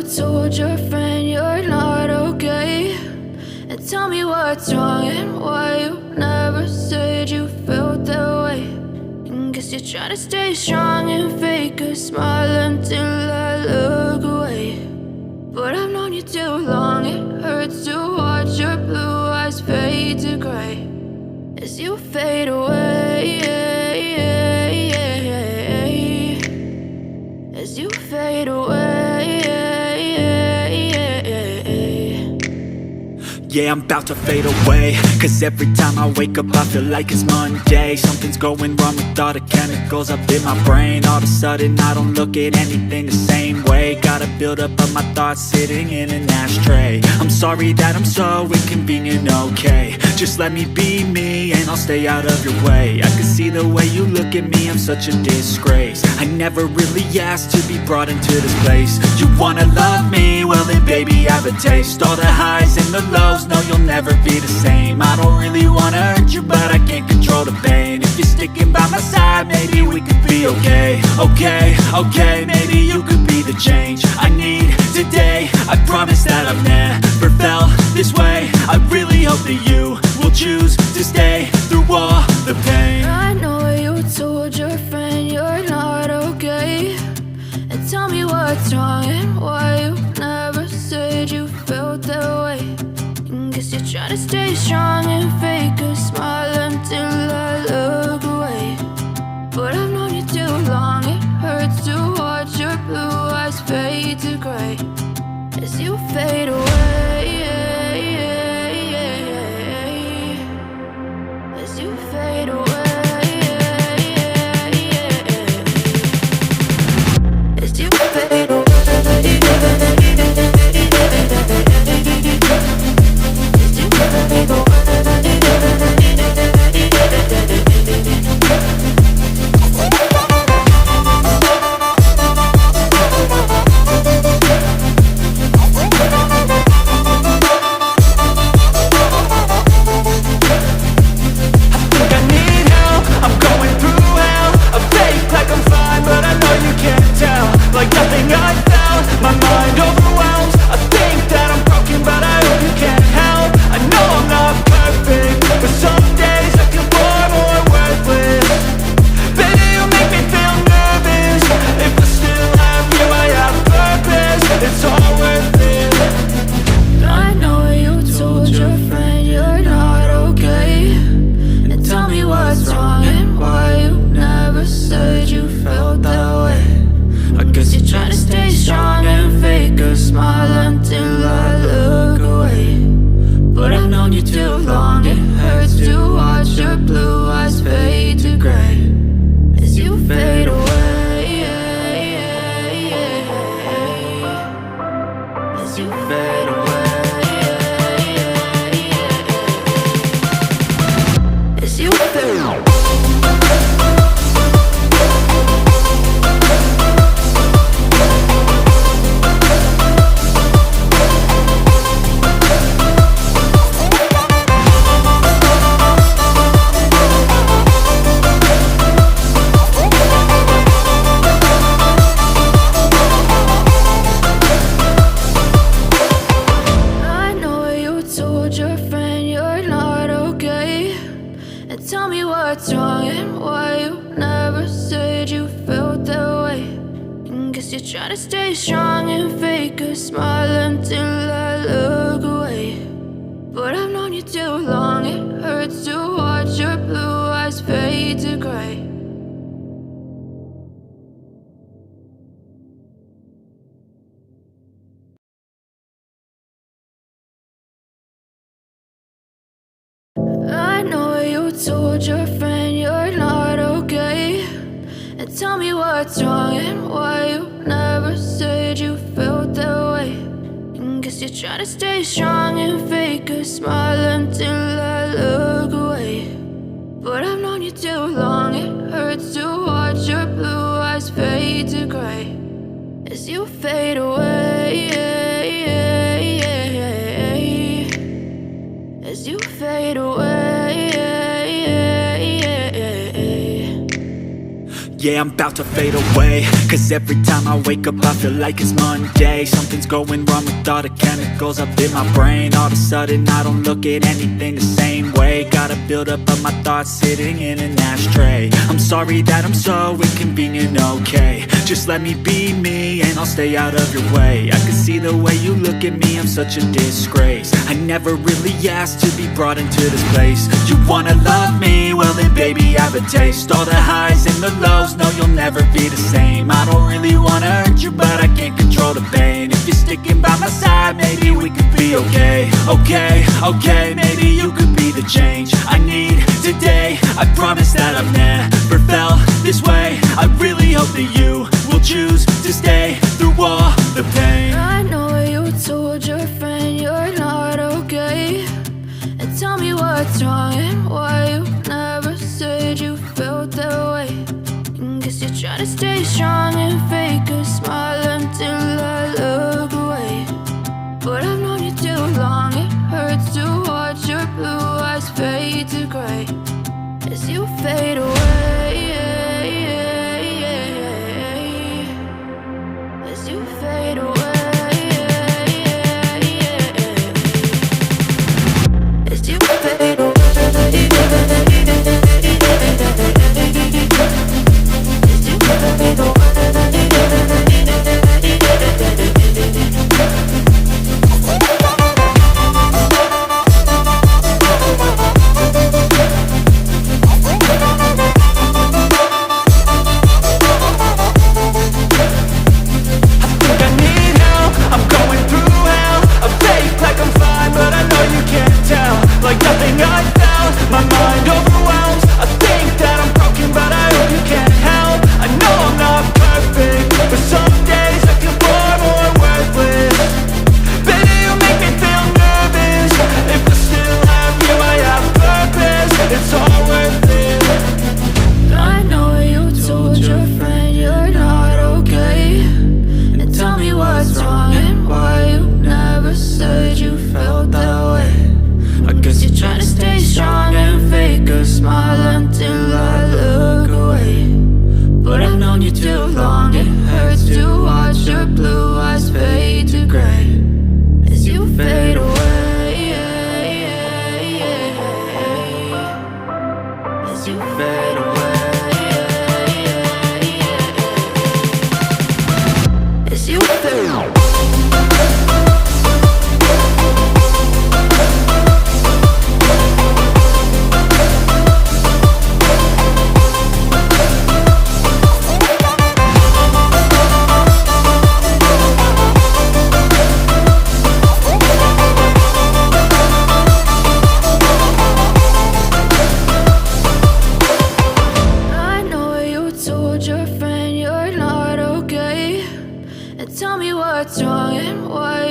told your friend you're not okay? And tell me what's wrong and why you never said you felt that way. And guess you're trying to stay strong and fake a smile until I look away. But I've known you too long, it hurts to watch your blue eyes fade to gray as you fade away, as you fade away. Yeah, I'm about to fade away, cause every time I wake up I feel like it's Monday. Something's going wrong with all the chemicals up in my brain. All of a sudden I don't look at anything the same way. Got a buildup of my thoughts sitting in an ashtray. I'm sorry that I'm so inconvenient, okay? Just let me be me and I'll stay out of your way. I can see the way you look at me, I'm such a disgrace. I never really asked to be brought into this place. You wanna love me? Well then baby I have a taste. All the highs and the lows, no, you'll never be the same. I don't really wanna hurt you, but I can't control the pain. If you're sticking by my side, maybe we could be okay. Okay, maybe you could be the change I need today. I promise that I've never felt this way. I really hope that you will choose to stay through all the pain. I know you told your friend you're not okay. And tell me what's wrong and why you never said you felt that way. Guess you're trying to stay strong and fake a smile until I look away. But I've known you too long, it hurts to watch your blue eyes fade to gray as you fade away, as you fade away, as you fade away. I know you told your friend you're not okay. And tell me what's wrong and why you never said you felt that way. And guess you're trying to stay strong and fake a smile until I look away. But I've known you too long, it hurts to watch your blue eyes fade to gray as you fade away, as you fade away. Yeah, I'm about to fade away, cause every time I wake up I feel like it's Monday. Something's going wrong with all the chemicals up in my brain. All of a sudden I don't look at anything the same way. Gotta build up of my thoughts sitting in an ashtray. I'm sorry that I'm so inconvenient, okay. Just let me be me and I'll stay out of your way. I can see the way you look at me, I'm such a disgrace. I never really asked to be brought into this place. You wanna love me? Well then baby I have a taste. All the highs and the lows, no you'll never be the same. I don't really wanna hurt you but I can't control the pain. If you're sticking by my side, maybe we could be okay. Okay, maybe you could be the change I need today. I promise that I've never felt this way. I really hope that you will choose to stay through all the pain. I know you told your friend you're not okay, and tell me what's wrong and why you never said you felt that way. Guess you're trying to stay strong and fake a smile until I look away. But I've known you too long, it hurts to watch your blue eyes fade to gray as you fade away. As you fade away. As you fade away. Tell me what's wrong and why